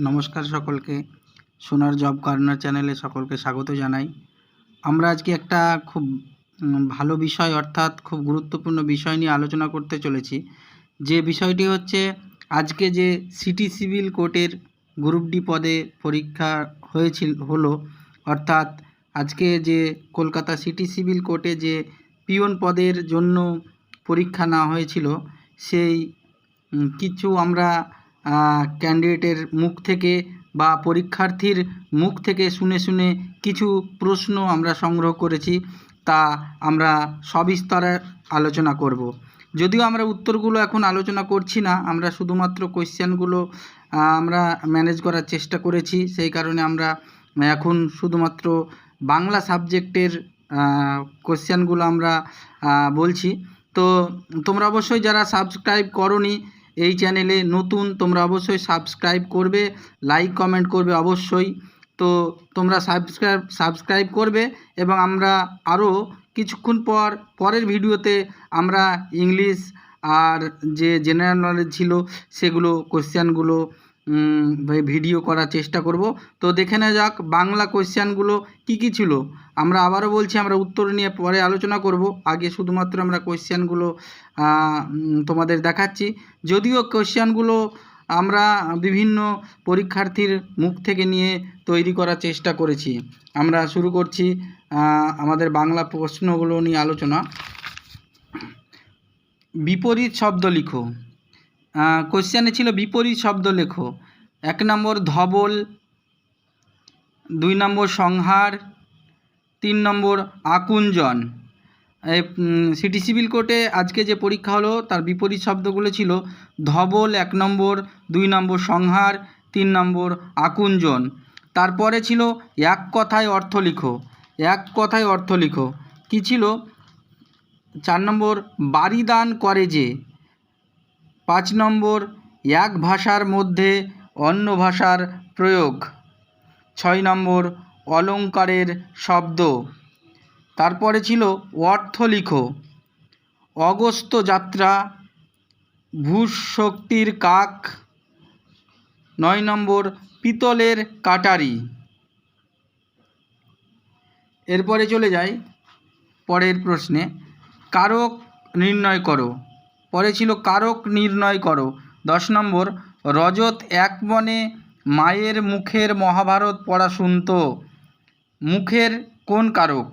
নমস্কার সকলকে। সোনার জব কর্নার চ্যানেলে সকলকে স্বাগত জানাই। আমরা আজকে একটা খুব ভালো বিষয় অর্থাৎ খুব গুরুত্বপূর্ণ বিষয় নিয়ে আলোচনা করতে চলেছি। যে বিষয়টি হচ্ছে আজকে যে সিটি সিভিল কোর্টের গ্রুপ ডি পদে পরীক্ষা হলো অর্থাৎ আজকে যে কলকাতা সিটি সিভিল কোর্টে যে পিওন পদের জন্য পরীক্ষা নেওয়া হয়েছিল, সেই কিছু আমরা ক্যান্ডিডেটের মুখ থেকে বা পরীক্ষার্থীর মুখ থেকে শুনে কিছু প্রশ্ন আমরা সংগ্রহ করেছি, তা আমরা সবিস্তারে আলোচনা করব। যদিও আমরা উত্তরগুলো এখন আলোচনা করছি না, আমরা শুধুমাত্র কোয়েশ্চেনগুলো আমরা ম্যানেজ করার চেষ্টা করেছি। সেই কারণে আমরা এখন শুধুমাত্র বাংলা সাবজেক্টের কোয়েশ্চেনগুলো আমরা বলছি। তো তোমরা অবশ্যই যারা সাবস্ক্রাইব করোনি এই চ্যানেলে নতুন, তোমরা অবশ্যই সাবস্ক্রাইব করবে, লাইক কমেন্ট করবে অবশ্যই। তো তোমরা সাবস্ক্রাইব করবে এবং আমরা আরও কিছুক্ষণ পরের ভিডিওতে আমরা ইংলিশ আর যে জেনারেল নলেজ ছিল সেগুলো কোয়েশ্চেনগুলো ভিডিও করার চেষ্টা করব। তো দেখে নেওয়া যাক বাংলা কোয়েশ্চেনগুলো কী ছিল। আমরা আবারও বলছি, আমরা উত্তর নিয়ে পরে আলোচনা করব, আগে শুধুমাত্র আমরা কোয়েশ্চেনগুলো তোমাদের দেখাচ্ছি। যদিও কোয়েশ্চেনগুলো আমরা বিভিন্ন পরীক্ষার্থীর মুখ থেকে নিয়ে তৈরি করার চেষ্টা করেছি। আমরা শুরু করছি আমাদের বাংলা প্রশ্নগুলো নিয়ে আলোচনা। বিপরীত শব্দ লিখো। কোয়েশ্চেনে ছিল বিপরীত শব্দ লেখো। 1 নম্বর ধবল, 2 নম্বর সংহার, 3 নম্বর আকুঞ্চন। এই সিটি সিভিল কোর্টে আজকে যে পরীক্ষা হলো তার বিপরীত শব্দগুলো ছিল ধবল 1 নম্বর, 2 নম্বর সংহার, 3 নম্বর আকুঞ্চন। তারপরে ছিল এক কথায় অর্থ লিখো। এক কথায় অর্থ লিখো কী ছিল? 4 নম্বর বাড়ি দান করে যে। 5 নম্বর এক ভাষার মধ্যে অন্য ভাষার প্রয়োগ। 6 নম্বর অলঙ্কারের শব্দ। তারপরে ছিল অর্থ লিখো। অগস্ত্য যাত্রা, ভূশক্তির কাক। 9 নম্বর পিতলের কাটারি। এরপরে চলে যাই পরের প্রশ্নে, কারক নির্ণয় করো। পরে ছিল কারক নির্ণয় করো। 10 নম্বর রজত এক বনে মায়ের মুখের মহাভারত পড়া শুনত। মুখের কোন কারক?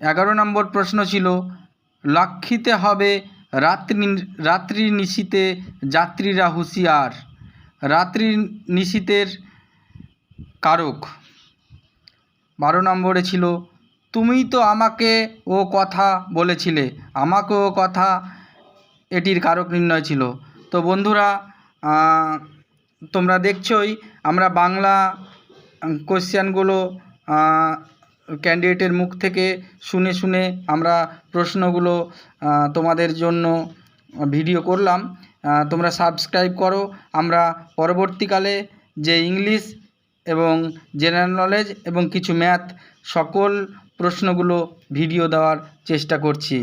11 নম্বর প্রশ্ন ছিল লক্ষিতে হবে রাত্রি নিশীতে যাত্রীরা হুঁশিয়ার। রাত্রি নিশীতের কারক। 12 নম্বরে ছিল তুমিই তো আমাকে ও কথা বলেছিলে। আমাকে ও কথা এটির কারক নির্ণয় ছিল। তো বন্ধুরা, তোমরা দেখছোই আমরা বাংলা কোয়েশ্চেনগুলো ক্যান্ডিডেটের মুখ থেকে শুনে আমরা প্রশ্নগুলো তোমাদের জন্য ভিডিও করলাম। তোমরা সাবস্ক্রাইব করো। আমরা পরবর্তীকালে যে ইংলিশ এবং জেনারেল নলেজ এবং কিছু ম্যাথ সকল প্রশ্নগুলো ভিডিও দেওয়ার চেষ্টা করছি।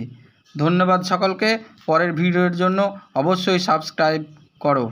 ধন্যবাদ সকলকে। পরের ভিডিওর জন্য অবশ্যই সাবস্ক্রাইব করো।